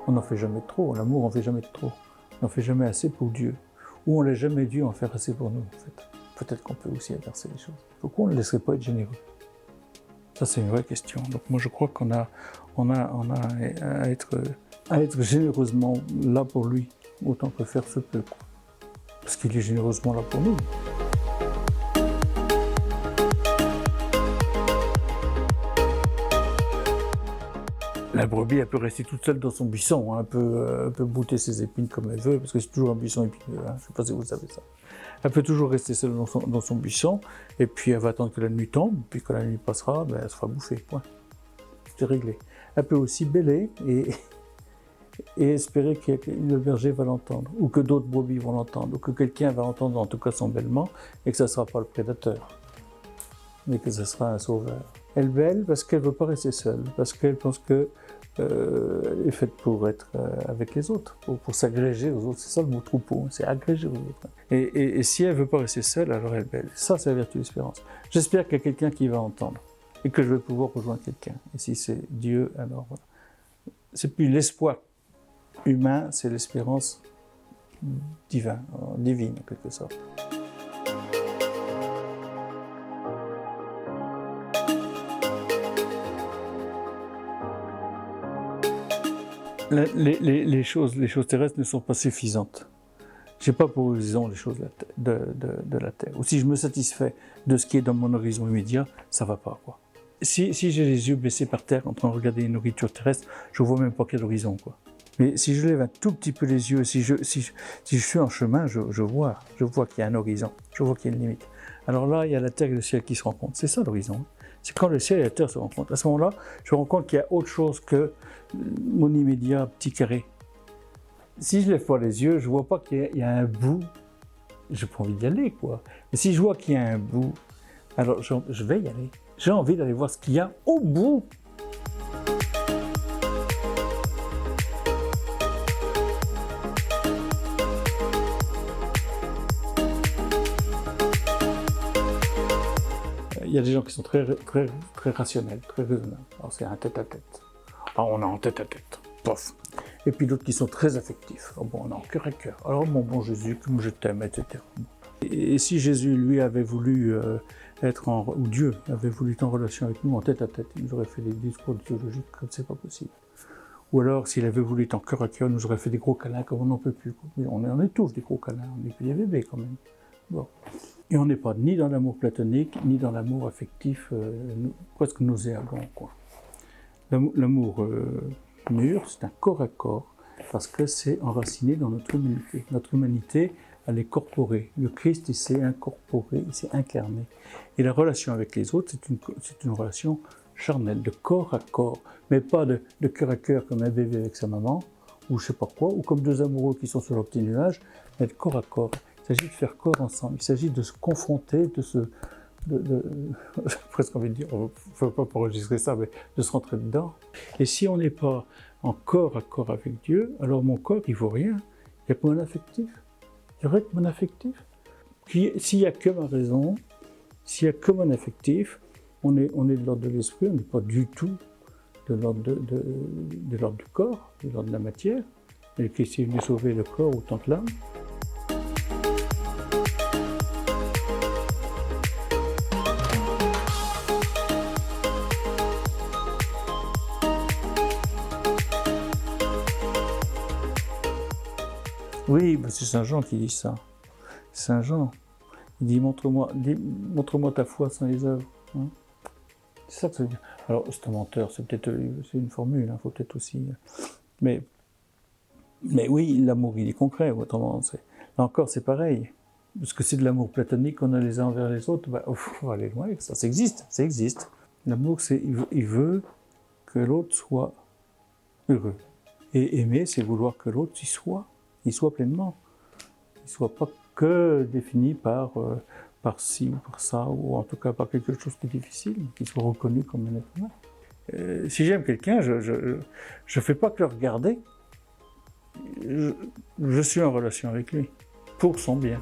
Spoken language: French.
On n'en fait jamais trop, l'amour, on ne fait jamais de trop. On n'en fait jamais assez pour Dieu. Ou on ne l'a jamais dû en faire assez pour nous, en fait. Peut-être qu'on peut aussi inverser les choses. Pourquoi on ne laisserait pas être généreux? Ça, c'est une vraie question. Donc moi, je crois qu'on a à être généreusement là pour lui, autant que faire se peut. Parce qu'il est généreusement là pour nous. La brebis, elle peut rester toute seule dans son buisson, hein, elle peut bouter ses épines comme elle veut, parce que c'est toujours un buisson épineux, hein, je ne sais pas si vous savez ça. Elle peut toujours rester seule dans son buisson, et puis elle va attendre que la nuit tombe, puis quand la nuit passera, ben, elle se fera bouffer, point. C'est réglé. Elle peut aussi bêler et espérer que le berger va l'entendre, ou que d'autres brebis vont l'entendre, ou que quelqu'un va entendre en tout cas son bêlement, et que ça ne sera pas le prédateur, mais que ce sera un sauveur. Elle bêle parce qu'elle ne veut pas rester seule, parce qu'elle pense qu'elle est faite pour être avec les autres, pour s'agréger aux autres. C'est ça le mot troupeau, c'est agréger aux autres. Et si elle ne veut pas rester seule, alors elle bêle. Ça, c'est la vertu de l'espérance. J'espère qu'il y a quelqu'un qui va entendre et que je vais pouvoir rejoindre quelqu'un. Et si c'est Dieu, alors voilà. C'est plus l'espoir humain, c'est l'espérance divine en quelque sorte. Les choses terrestres ne sont pas suffisantes. Je n'ai pas pour horizon les choses de la terre. Ou si je me satisfais de ce qui est dans mon horizon immédiat, ça ne va pas, quoi. Si j'ai les yeux baissés par terre en train de regarder une nourriture terrestre, je ne vois même pas quel horizon, quoi. Mais si je lève un tout petit peu les yeux, si je suis en chemin, je vois qu'il y a un horizon, je vois qu'il y a une limite. Alors là, il y a la terre et le ciel qui se rencontrent. C'est ça l'horizon. C'est quand le ciel et la terre se rencontrent. À ce moment-là, je me rends compte qu'il y a autre chose que mon immédiat petit carré. Si je lève pas les yeux, je ne vois pas qu'il y a un bout. J'ai pas envie d'y aller, quoi. Mais si je vois qu'il y a un bout, alors je vais y aller. J'ai envie d'aller voir ce qu'il y a au bout. Il y a des gens qui sont très rationnels, très raisonnables. Alors c'est un tête-à-tête. Alors on est en tête-à-tête, pof. Et puis d'autres qui sont très affectifs. Alors bon, on est en cœur à cœur. Alors mon bon Jésus, comme je t'aime, etc. Et si Jésus, lui, avait voulu ou Dieu avait voulu être en relation avec nous en tête-à-tête, il nous aurait fait des discours théologiques comme c'est pas possible. Ou alors, s'il avait voulu être en cœur à cœur, il nous aurait fait des gros câlins comme on n'en peut plus. On en est tous des gros câlins, on n'est plus des bébés quand même. Bon. Et on n'est pas ni dans l'amour platonique, ni dans l'amour affectif, presque nauséabond, quoi. L'amour mûr, c'est un corps à corps, parce que c'est enraciné dans notre humanité. Notre humanité, elle est corporée. Le Christ, il s'est incorporé, il s'est incarné. Et la relation avec les autres, c'est une relation charnelle, de corps à corps, mais pas de cœur à cœur comme un bébé avec sa maman, ou je sais pas quoi, ou comme deux amoureux qui sont sur leur petit nuage, mais de corps à corps. Il s'agit de faire corps ensemble, il s'agit de se confronter, j'ai presque envie de dire, il ne faut pas enregistrer ça, mais de se rentrer dedans. Et si on n'est pas en corps à corps avec Dieu, alors mon corps, il ne vaut rien. Il n'y a que mon affectif. Il n'y aurait que mon affectif. S'il n'y a que ma raison, s'il n'y a que mon affectif, on est de l'ordre de l'esprit, on n'est pas du tout de l'ordre du corps, de l'ordre de la matière. Et le Christ est venu sauver le corps autant que l'âme. Oui, c'est Saint Jean qui dit ça. Saint Jean, il dit montre-moi ta foi sans les œuvres. Hein, c'est ça que ça veut dire. Alors, c'est un menteur, c'est une formule, il faut peut-être aussi. Mais oui, l'amour, il est concret, autrement. Là encore, c'est pareil. Parce que c'est de l'amour platonique qu'on a les uns envers les autres, il faut aller loin avec ça. Ça existe. L'amour, il veut que l'autre soit heureux. Et aimer, c'est vouloir que l'autre y soit. Il soit pleinement. Il ne soit pas que défini par ci ou par ça, ou en tout cas par quelque chose de difficile, qu'il soit reconnu comme un être humain. Si j'aime quelqu'un, je ne fais pas que le regarder. Je suis en relation avec lui, pour son bien.